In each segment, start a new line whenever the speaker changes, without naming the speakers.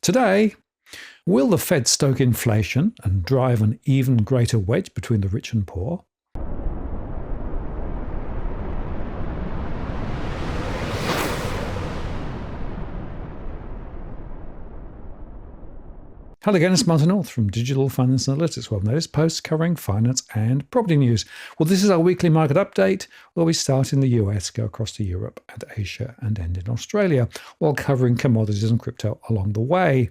Today, will the Fed stoke inflation and drive an even greater wedge between the rich and poor? Hello again, it's Martin North from Digital Finance Analytics, where I've noticed posts covering finance and property news. Well, this is our weekly market update, where we start in the US, go across to Europe and Asia, and end in Australia, while covering commodities and crypto along the way.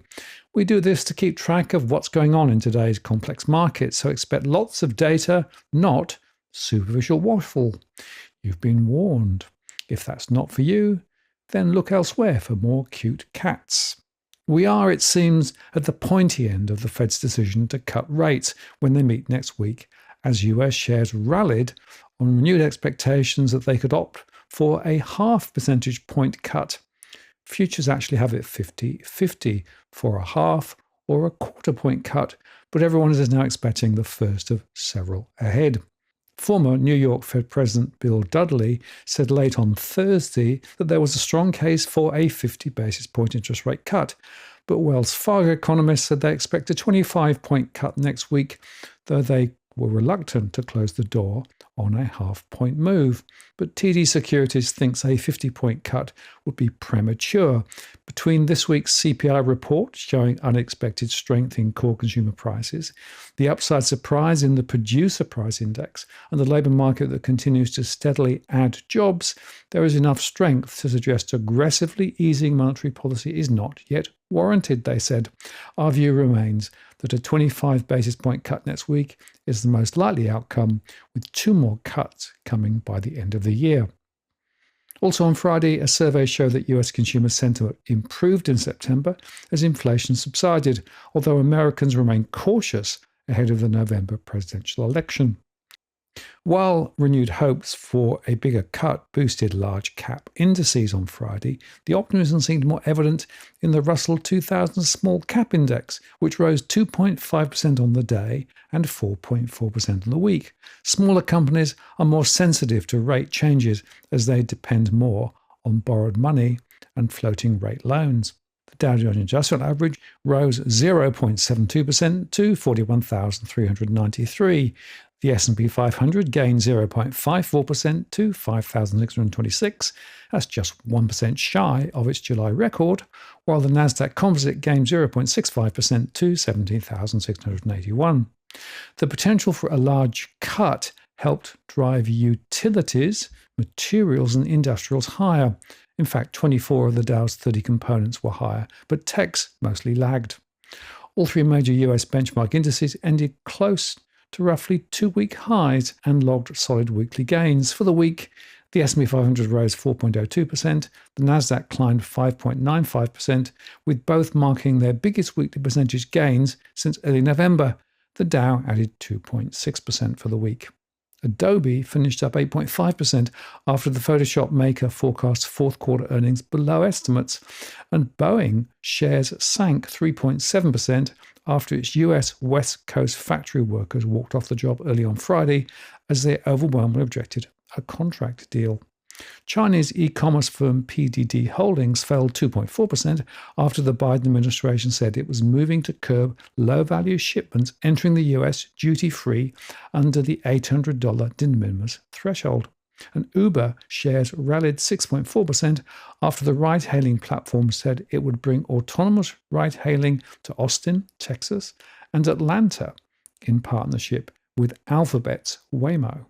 We do this to keep track of what's going on in today's complex market, so expect lots of data, not superficial waffle. You've been warned. If that's not for you, then look elsewhere for more cute cats. We are, it seems, at the pointy end of the Fed's decision to cut rates when they meet next week, as US shares rallied on renewed expectations that they could opt for a half percentage point cut. Futures actually have it 50-50 for a half or a quarter point cut, but everyone is now expecting the first of several ahead. Former New York Fed President Bill Dudley said late on Thursday that there was a strong case for a 50 basis point interest rate cut, but Wells Fargo economists said they expect a 25-point cut next week, though they were reluctant to close the door on a half-point move. But TD Securities thinks a 50-point cut would be premature. Between this week's CPI report showing unexpected strength in core consumer prices, the upside surprise in the producer price index, and the labour market that continues to steadily add jobs, there is enough strength to suggest aggressively easing monetary policy is not yet warranted, they said. Our view remains that a 25 basis point cut next week is the most likely outcome, with 2 more cuts coming by the end of the year. Also on Friday, a survey showed that US consumer sentiment improved in September as inflation subsided, although Americans remain cautious ahead of the November presidential election. While renewed hopes for a bigger cut boosted large cap indices on Friday, the optimism seemed more evident in the Russell 2000 small cap index, which rose 2.5% on the day and 4.4% on the week. Smaller companies are more sensitive to rate changes as they depend more on borrowed money and floating rate loans. The Dow Jones Industrial Average rose 0.72% to 41,393. The S&P 500 gained 0.54% to 5,626. That's just 1% shy of its July record, while the Nasdaq Composite gained 0.65% to 17,681. The potential for a large cut helped drive utilities, materials, and industrials higher. In fact, 24 of the Dow's 30 components were higher, but techs mostly lagged. All 3 major US benchmark indices ended close to roughly 2-week highs and logged solid weekly gains. For the week, the S&P 500 rose 4.02%, the Nasdaq climbed 5.95%, with both marking their biggest weekly percentage gains since early November. The Dow added 2.6% for the week. Adobe finished up 8.5% after the Photoshop maker forecast fourth quarter earnings below estimates, and Boeing shares sank 3.7% after its US West Coast factory workers walked off the job early on Friday as they overwhelmingly rejected a contract deal. Chinese e-commerce firm PDD Holdings fell 2.4% after the Biden administration said it was moving to curb low-value shipments entering the US duty-free under the $800 de minimis threshold. And Uber shares rallied 6.4% after the ride-hailing platform said it would bring autonomous ride-hailing to Austin, Texas, and Atlanta in partnership with Alphabet's Waymo.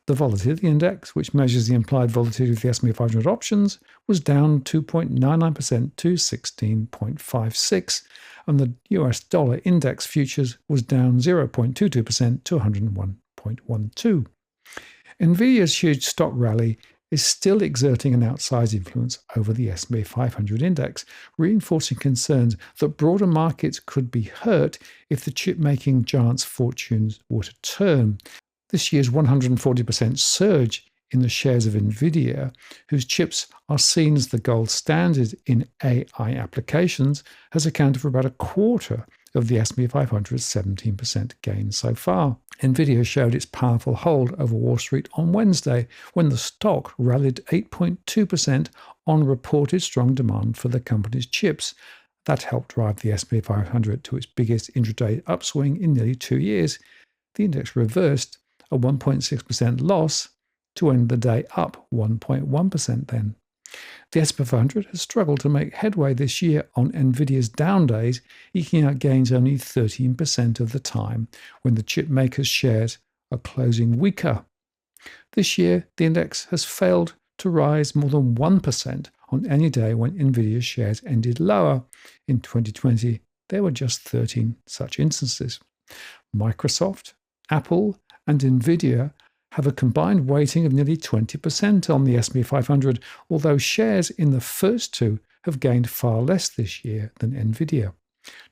The volatility index, which measures the implied volatility of the S&P 500 options, was down 2.99% to 16.56, and the US dollar index futures was down 0.22% to 101.12. Nvidia's huge stock rally is still exerting an outsized influence over the S&P 500 index, reinforcing concerns that broader markets could be hurt if the chip-making giant's fortunes were to turn. This year's 140% surge in the shares of Nvidia, whose chips are seen as the gold standard in AI applications, has accounted for about a quarter of the S&P 500's 17% gain so far. Nvidia showed its powerful hold over Wall Street on Wednesday, when the stock rallied 8.2% on reported strong demand for the company's chips. That helped drive the S&P 500 to its biggest intraday upswing in nearly 2 years. The index reversed a 1.6% loss to end the day up 1.1% then. The S&P 500 has struggled to make headway this year on Nvidia's down days, eking out gains only 13% of the time when the chip makers' shares are closing weaker. This year, the index has failed to rise more than 1% on any day when Nvidia's shares ended lower. In 2020, there were just 13 such instances. Microsoft, Apple, and Nvidia have a combined weighting of nearly 20% on the S&P 500, although shares in the first two have gained far less this year than Nvidia.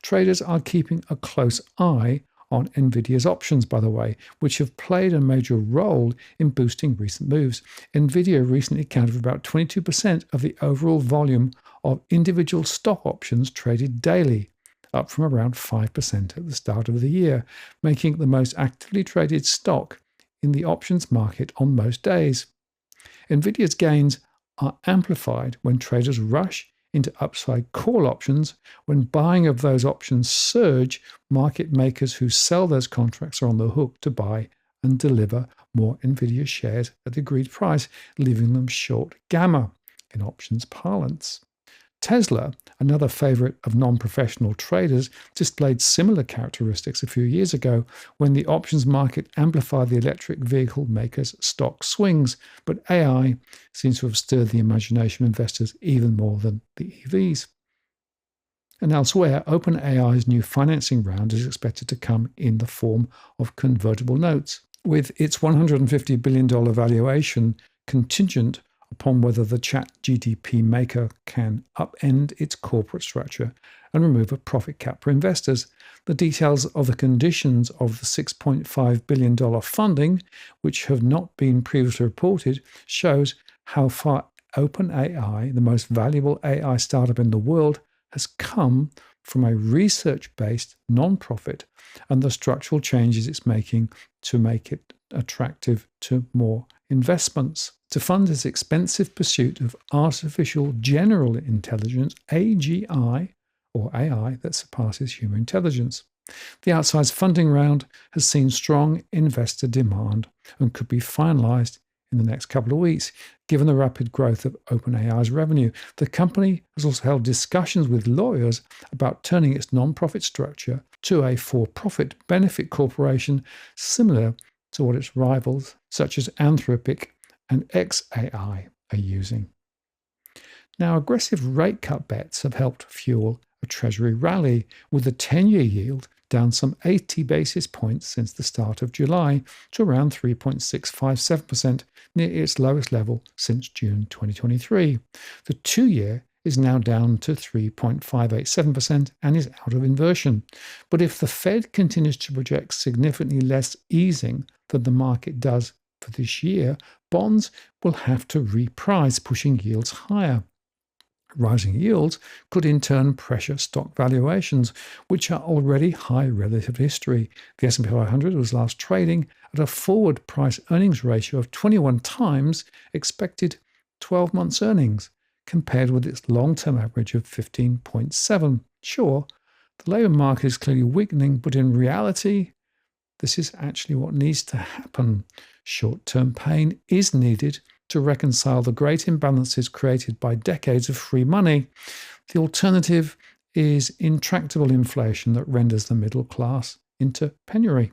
Traders are keeping a close eye on Nvidia's options, by the way, which have played a major role in boosting recent moves. Nvidia recently accounted for about 22% of the overall volume of individual stock options traded daily, up from around 5% at the start of the year, making it the most actively traded stock in the options market on most days. Nvidia's gains are amplified when traders rush into upside call options. When buying of those options surge, market makers who sell those contracts are on the hook to buy and deliver more Nvidia shares at the agreed price, leaving them short gamma in options parlance. Tesla, another favorite of non-professional traders, displayed similar characteristics a few years ago when the options market amplified the electric vehicle makers' stock swings, but AI seems to have stirred the imagination of investors even more than the EVs. And elsewhere, OpenAI's new financing round is expected to come in the form of convertible notes, with its $150 billion valuation contingent upon whether the ChatGPT maker can upend its corporate structure and remove a profit cap for investors. The details of the conditions of the $6.5 billion funding, which have not been previously reported, shows how far OpenAI, the most valuable AI startup in the world, has come from a research-based non-profit and the structural changes it's making to make it attractive to more investments. To fund its expensive pursuit of artificial general intelligence, AGI, or AI that surpasses human intelligence. The outsized funding round has seen strong investor demand and could be finalized in the next couple of weeks, given the rapid growth of OpenAI's revenue. The company has also held discussions with lawyers about turning its non-profit structure to a for-profit benefit corporation similar to what its rivals, such as Anthropic and XAI, are using. Now, aggressive rate cut bets have helped fuel a Treasury rally, with the 10-year yield down some 80 basis points since the start of July to around 3.657%, near its lowest level since June 2023. The 2-year is now down to 3.587% and is out of inversion. But if the Fed continues to project significantly less easing than the market does for this year, bonds will have to reprice, pushing yields higher. Rising yields could in turn pressure stock valuations, which are already high relative to history. The S&P 500 was last trading at a forward price earnings ratio of 21 times expected 12 months earnings, compared with its long-term average of 15.7. Sure, the labour market is clearly weakening, but in reality, this is actually what needs to happen. Short-term pain is needed to reconcile the great imbalances created by decades of free money. The alternative is intractable inflation that renders the middle class into penury.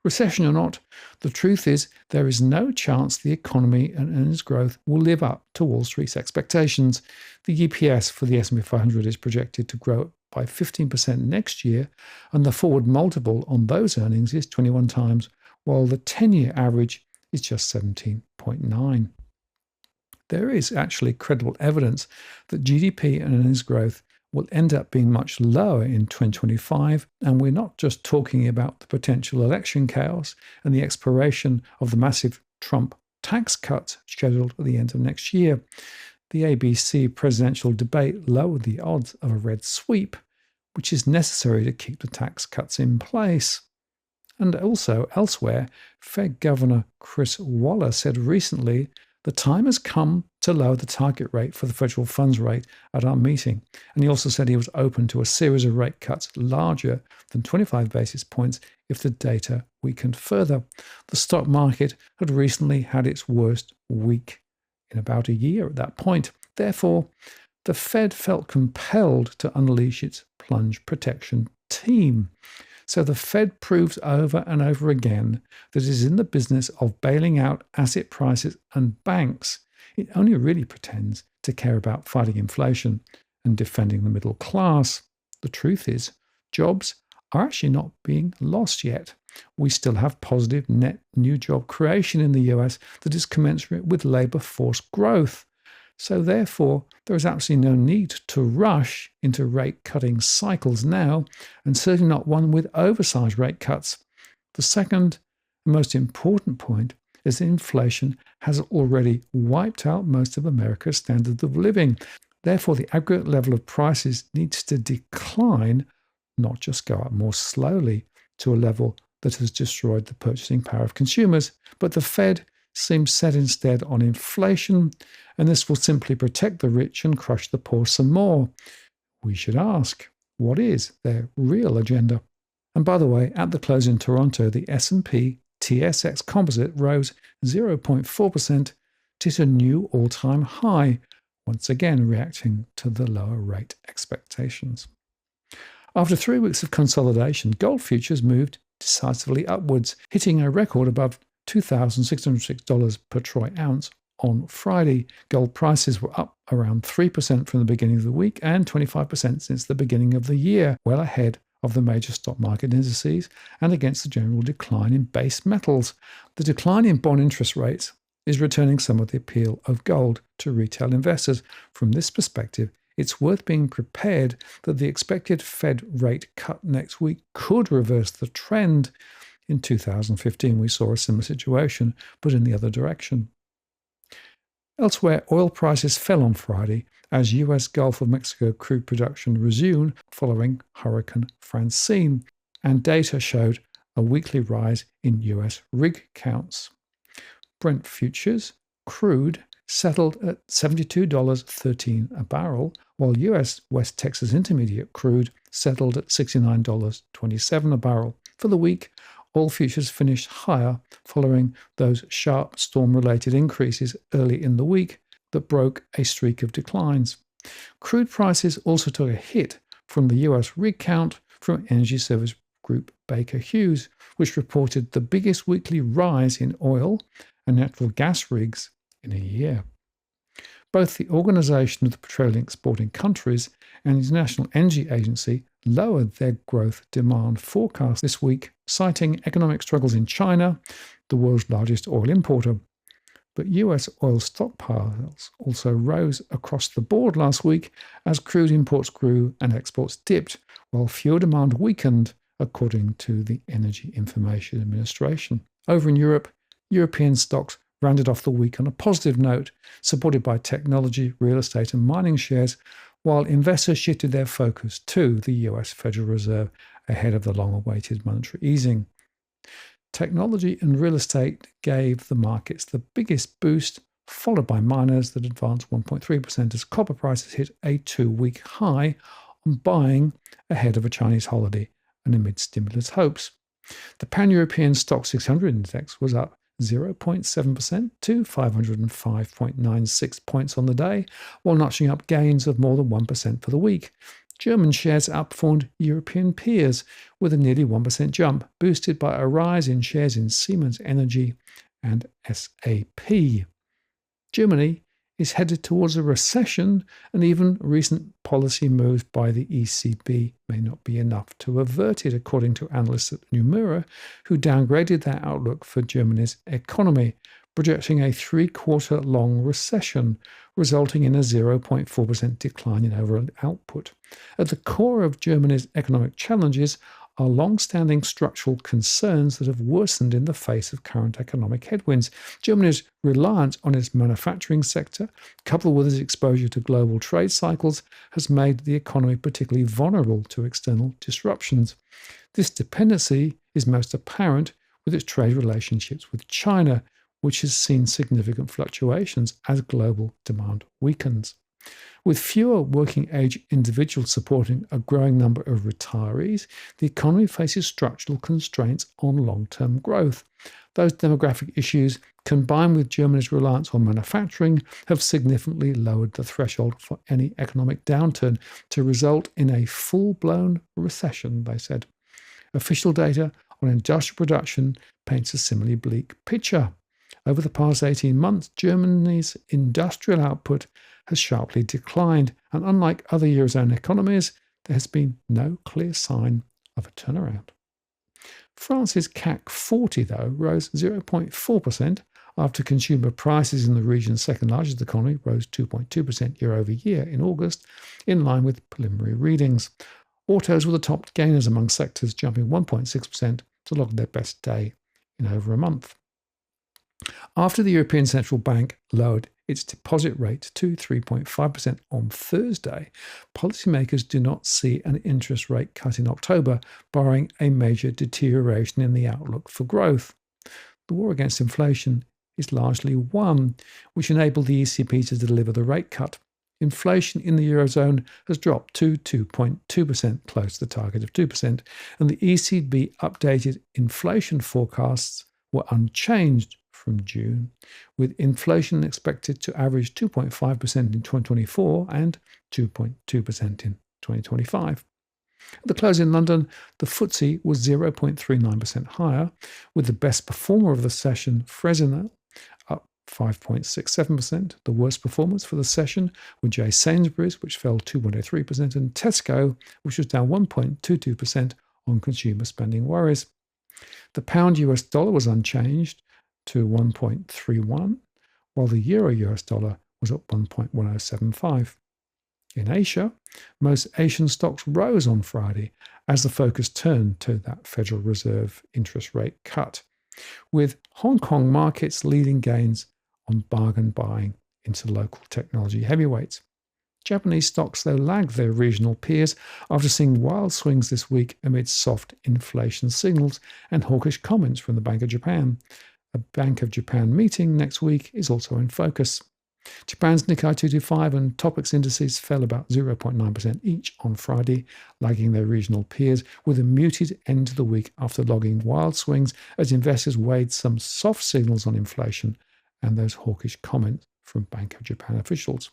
Recession or not, the truth is there is no chance the economy and earnings growth will live up to Wall Street's expectations. The EPS for the S&P 500 is projected to grow by 15% next year, and the forward multiple on those earnings is 21 times, while the 10-year average is just 17.9. There is actually credible evidence that GDP and earnings growth will end up being much lower in 2025, and we're not just talking about the potential election chaos and the expiration of the massive Trump tax cuts scheduled at the end of next year. The ABC presidential debate lowered the odds of a red sweep, which is necessary to keep the tax cuts in place. And also elsewhere, Fed Governor Chris Waller said recently The time has come to lower the target rate for the federal funds rate at our meeting. And he also said he was open to a series of rate cuts larger than 25 basis points if the data weakened further. The stock market had recently had its worst week in about a year at that point. Therefore, the Fed felt compelled to unleash its plunge protection team. So the Fed proves over and over again that it is in the business of bailing out asset prices and banks. It only really pretends to care about fighting inflation and defending the middle class. The truth is, jobs are actually not being lost yet. We still have positive net new job creation in the US that is commensurate with labour force growth. So therefore, there is absolutely no need to rush into rate cutting cycles now, and certainly not one with oversized rate cuts. The second and most important point is that inflation has already wiped out most of America's standard of living. Therefore, the aggregate level of prices needs to decline, not just go up more slowly to a level that has destroyed the purchasing power of consumers. But the Fed seems set instead on inflation, and this will simply protect the rich and crush the poor some more. We should ask, what is their real agenda? And by the way, at the close in Toronto, the S&P TSX Composite rose 0.4% to hit a new all-time high, once again reacting to the lower rate expectations. After 3 weeks of consolidation, gold futures moved decisively upwards, hitting a record above $2,606 per troy ounce on Friday. Gold prices were up around 3% from the beginning of the week and 25% since the beginning of the year, well ahead of the major stock market indices and against the general decline in base metals. The decline in bond interest rates is returning some of the appeal of gold to retail investors. From this perspective, it's worth being prepared that the expected Fed rate cut next week could reverse the trend. In 2015, we saw a similar situation, but in the other direction. Elsewhere, oil prices fell on Friday as US Gulf of Mexico crude production resumed following Hurricane Francine, and data showed a weekly rise in US rig counts. Brent futures, crude, settled at $72.13 a barrel, while US West Texas Intermediate crude settled at $69.27 a barrel. For the week, oil futures finished higher following those sharp storm-related increases early in the week that broke a streak of declines. Crude prices also took a hit from the US rig count from energy service group Baker Hughes, which reported the biggest weekly rise in oil and natural gas rigs in a year. Both the Organization of the Petroleum Exporting Countries and the International Energy Agency lowered their growth demand forecast this week, citing economic struggles in China, the world's largest oil importer. But US oil stockpiles also rose across the board last week as crude imports grew and exports dipped, while fuel demand weakened, according to the Energy Information Administration. Over in Europe, European stocks rounded off the week on a positive note, supported by technology, real estate and mining shares, while investors shifted their focus to the US Federal Reserve ahead of the long-awaited monetary easing. Technology and real estate gave the markets the biggest boost, followed by miners that advanced 1.3% as copper prices hit a 2-week high on buying ahead of a Chinese holiday and amid stimulus hopes. The Pan-European Stock 600 index was up 0.7% to 505.96 points on the day, while notching up gains of more than 1% for the week. German shares outperformed European peers with a nearly 1% jump, boosted by a rise in shares in Siemens Energy and SAP. Germany is headed towards a recession, and even recent policy moves by the ECB may not be enough to avert it, according to analysts at Nomura, who downgraded their outlook for Germany's economy, projecting a 3-quarter long recession, resulting in a 0.4% decline in overall output. At the core of Germany's economic challenges are long-standing structural concerns that have worsened in the face of current economic headwinds. Germany's reliance on its manufacturing sector, coupled with its exposure to global trade cycles, has made the economy particularly vulnerable to external disruptions. This dependency is most apparent with its trade relationships with China, which has seen significant fluctuations as global demand weakens. With fewer working-age individuals supporting a growing number of retirees, the economy faces structural constraints on long-term growth. Those demographic issues, combined with Germany's reliance on manufacturing, have significantly lowered the threshold for any economic downturn to result in a full-blown recession, they said. Official data on industrial production paints a similarly bleak picture. Over the past 18 months, Germany's industrial output has sharply declined, and unlike other Eurozone economies, there has been no clear sign of a turnaround. France's CAC 40, though, rose 0.4% after consumer prices in the region's second largest economy rose 2.2% year over year in August, in line with preliminary readings. Autos were the top gainers among sectors, jumping 1.6% to log their best day in over a month. After the European Central Bank lowered its deposit rate to 3.5% on Thursday, policymakers do not see an interest rate cut in October, barring a major deterioration in the outlook for growth. The war against inflation is largely won, which enabled the ECB to deliver the rate cut. Inflation in the Eurozone has dropped to 2.2%, close to the target of 2%, and the ECB updated inflation forecasts were unchanged from June, with inflation expected to average 2.5% in 2024 and 2.2% in 2025. At the close in London, the FTSE was 0.39% higher, with the best performer of the session, Fresnel, up 5.67%. The worst performance for the session were J. Sainsbury's, which fell 2.03%, and Tesco, which was down 1.22% on consumer spending worries. The pound US dollar was unchanged to 1.31, while the euro US dollar was at 1.1075. In Asia, most Asian stocks rose on Friday as the focus turned to that Federal Reserve interest rate cut, with Hong Kong markets leading gains on bargain buying into local technology heavyweights. Japanese stocks, though, lagged their regional peers after seeing wild swings this week amid soft inflation signals and hawkish comments from the Bank of Japan. A Bank of Japan meeting next week is also in focus. Japan's Nikkei 225 and Topix indices fell about 0.9% each on Friday, lagging their regional peers, with a muted end to the week after logging wild swings as investors weighed some soft signals on inflation and those hawkish comments from Bank of Japan officials.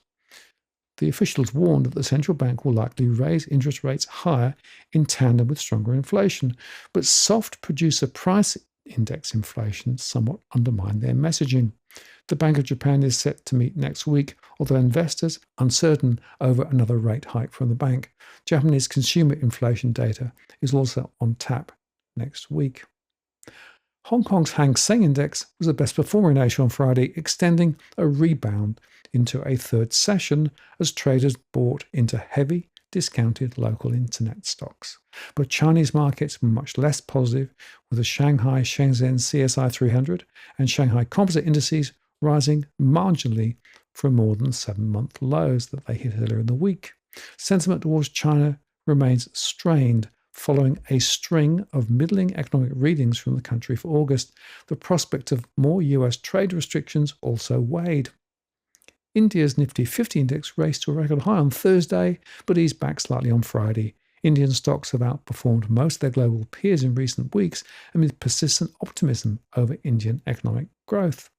The officials warned that the central bank will likely raise interest rates higher in tandem with stronger inflation, but soft producer price index inflation somewhat undermined their messaging. The Bank of Japan is set to meet next week, although investors uncertain over another rate hike from the bank. Japanese consumer inflation data is also on tap next week. Hong Kong's Hang Seng Index was the best performer in Asia on Friday, extending a rebound into a third session as traders bought into heavy, discounted local internet stocks. But Chinese markets were much less positive, with the Shanghai Shenzhen CSI 300 and Shanghai Composite indices rising marginally from more than 7-month lows that they hit earlier in the week. Sentiment towards China remains strained following a string of middling economic readings from the country for August. The prospect of more US trade restrictions also weighed. India's Nifty 50 index raced to a record high on Thursday, but eased back slightly on Friday. Indian stocks have outperformed most of their global peers in recent weeks amid persistent optimism over Indian economic growth.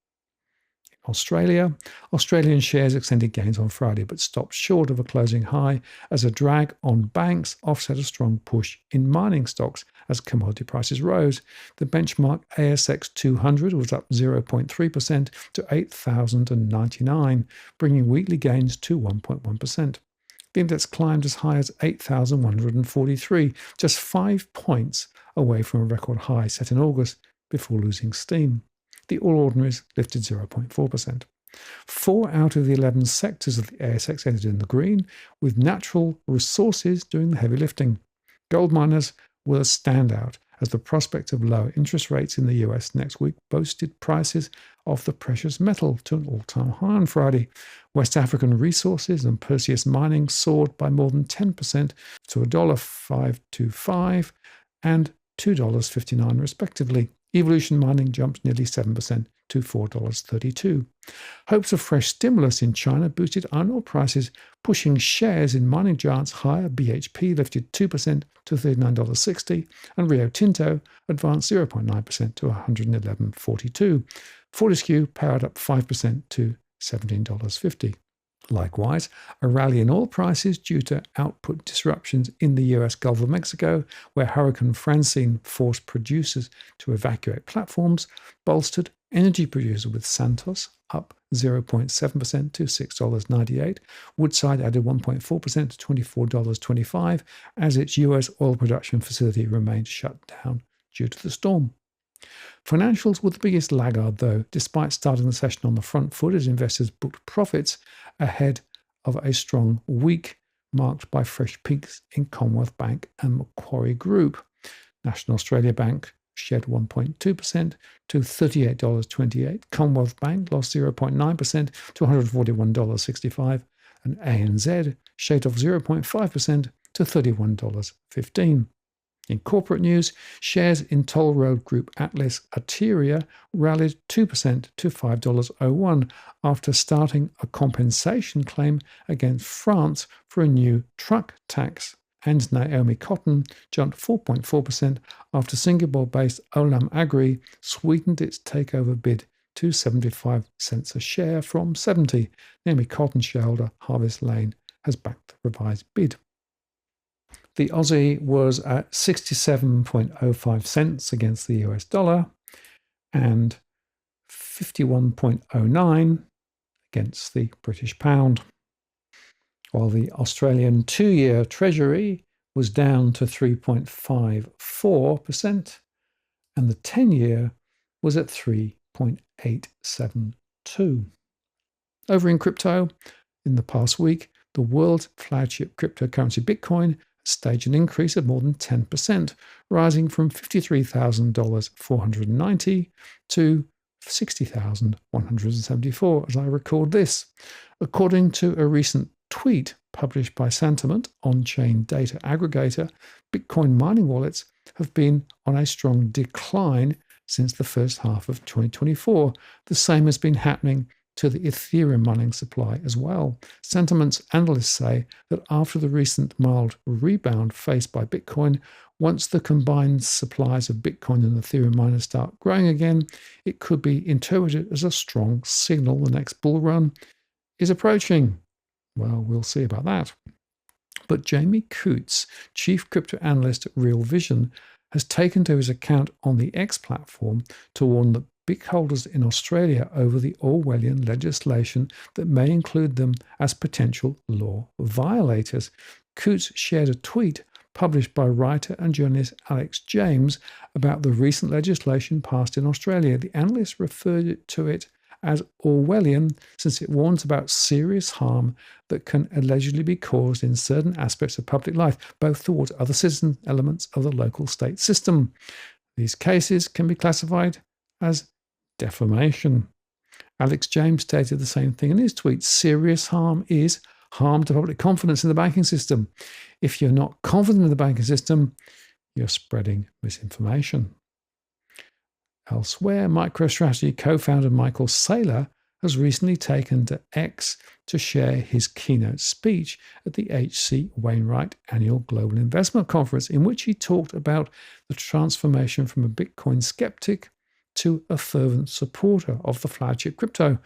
In Australia, Australian shares extended gains on Friday but stopped short of a closing high as a drag on banks offset a strong push in mining stocks as commodity prices rose. The benchmark ASX 200 was up 0.3% to 8,099, bringing weekly gains to 1.1%. The index climbed as high as 8,143, just 5 points away from a record high set in August before losing steam. The All Ordinaries lifted 0.4%. 4 out of the 11 sectors of the ASX ended in the green, with natural resources doing the heavy lifting. Gold miners were a standout as the prospect of lower interest rates in the US next week boosted prices of the precious metal to an all-time high on Friday. West African resources and Perseus mining soared by more than 10% to $1.525 and $2.59 respectively. Evolution mining jumped nearly 7% to $4.32. Hopes of fresh stimulus in China boosted iron ore prices, pushing shares in mining giants higher. BHP lifted 2% to $39.60, and Rio Tinto advanced 0.9% to $111.42. Fortescue powered up 5% to $17.50. Likewise, a rally in oil prices due to output disruptions in the US Gulf of Mexico, where Hurricane Francine forced producers to evacuate platforms, bolstered energy producers with Santos up 0.7% to $6.98. Woodside added 1.4% to $24.25 as its US oil production facility remained shut down due to the storm. Financials were the biggest laggard, though, despite starting the session on the front foot as investors booked profits ahead of a strong week marked by fresh peaks in Commonwealth Bank and Macquarie Group. National Australia Bank shed 1.2% to $38.28. Commonwealth Bank lost 0.9% to $141.65. And ANZ shaved off 0.5% to $31.15. In corporate news, shares in toll road group Atlas Arteria rallied 2% to $5.01 after starting a compensation claim against France for a new truck tax. And Naomi Cotton jumped 4.4% after Singapore-based Olam Agri sweetened its takeover bid to 75 cents a share from 70. Naomi Cotton shareholder Harvest Lane has backed the revised bid. The Aussie was at 67.05 cents against the US dollar and 51.09 against the British pound, while the Australian 2-year Treasury was down to 3.54% and the 10-year was at 3.872. Over in crypto, in the past week, the world's flagship cryptocurrency Bitcoin staged an increase of more than 10%, rising from $53,490 to $60,174 as I record this. According to a recent tweet published by Sentiment on-chain data aggregator, Bitcoin mining wallets have been on a strong decline since the first half of 2024. The same has been happening to the Ethereum mining supply as well. Sentiment's analysts say that after the recent mild rebound faced by Bitcoin, once the combined supplies of Bitcoin and Ethereum miners start growing again, it could be interpreted as a strong signal the next bull run is approaching. Well, we'll see about that. But Jamie Coates, chief crypto analyst at Real Vision, has taken to his account on the X platform to warn that BIC holders in Australia over the Orwellian legislation that may include them as potential law violators. Coates shared a tweet published by writer and journalist Alex James about the recent legislation passed in Australia. The analyst referred to it as Orwellian since it warns about serious harm that can allegedly be caused in certain aspects of public life, both towards other citizen elements of the local state system. These cases can be classified as defamation. Alex James stated the same thing in his tweet. Serious harm is harm to public confidence in the banking system. If you're not confident in the banking system, you're spreading misinformation. Elsewhere, MicroStrategy co-founder Michael Saylor has recently taken to X to share his keynote speech at the H.C. Wainwright Annual Global Investment Conference, in which he talked about the transformation from a Bitcoin skeptic to a fervent supporter of the flagship crypto.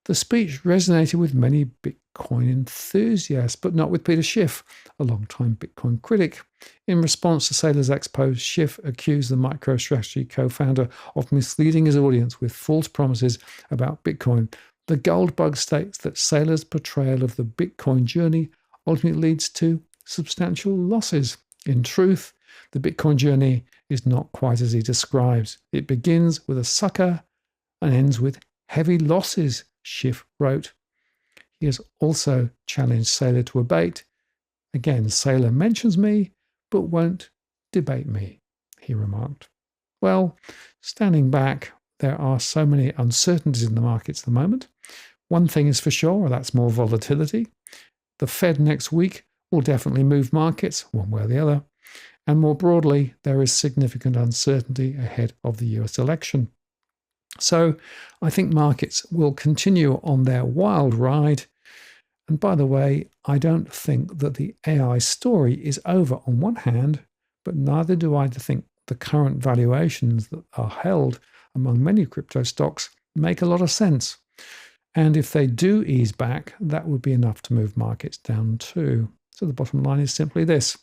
The speech resonated with many Bitcoin enthusiasts, but not with Peter Schiff, a longtime Bitcoin critic. In response to Saylor's expo, Schiff accused the MicroStrategy co-founder of misleading his audience with false promises about Bitcoin. The gold bug states that Saylor's portrayal of the Bitcoin journey ultimately leads to substantial losses. In truth, the Bitcoin journey is not quite as he describes. It begins with a sucker and ends with heavy losses, Schiff wrote. He has also challenged Saylor to a debate. Again, Saylor mentions me, but won't debate me, he remarked. Well, standing back, there are so many uncertainties in the markets at the moment. One thing is for sure, that's more volatility. The Fed next week will definitely move markets, one way or the other. And more broadly, there is significant uncertainty ahead of the US election. So I think markets will continue on their wild ride. And by the way, I don't think that the AI story is over on one hand, but neither do I think the current valuations that are held among many crypto stocks make a lot of sense. And if they do ease back, that would be enough to move markets down too. So the bottom line is simply this: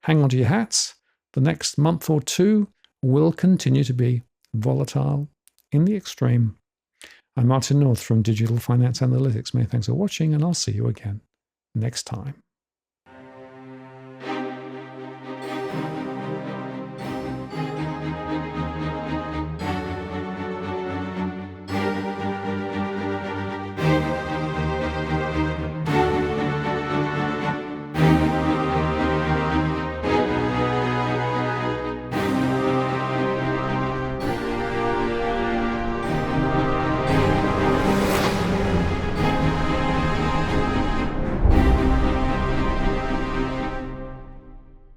hang on to your hats. The next month or two will continue to be volatile in the extreme. I'm Martin North from Digital Finance Analytics. Many thanks for watching, and I'll see you again next time.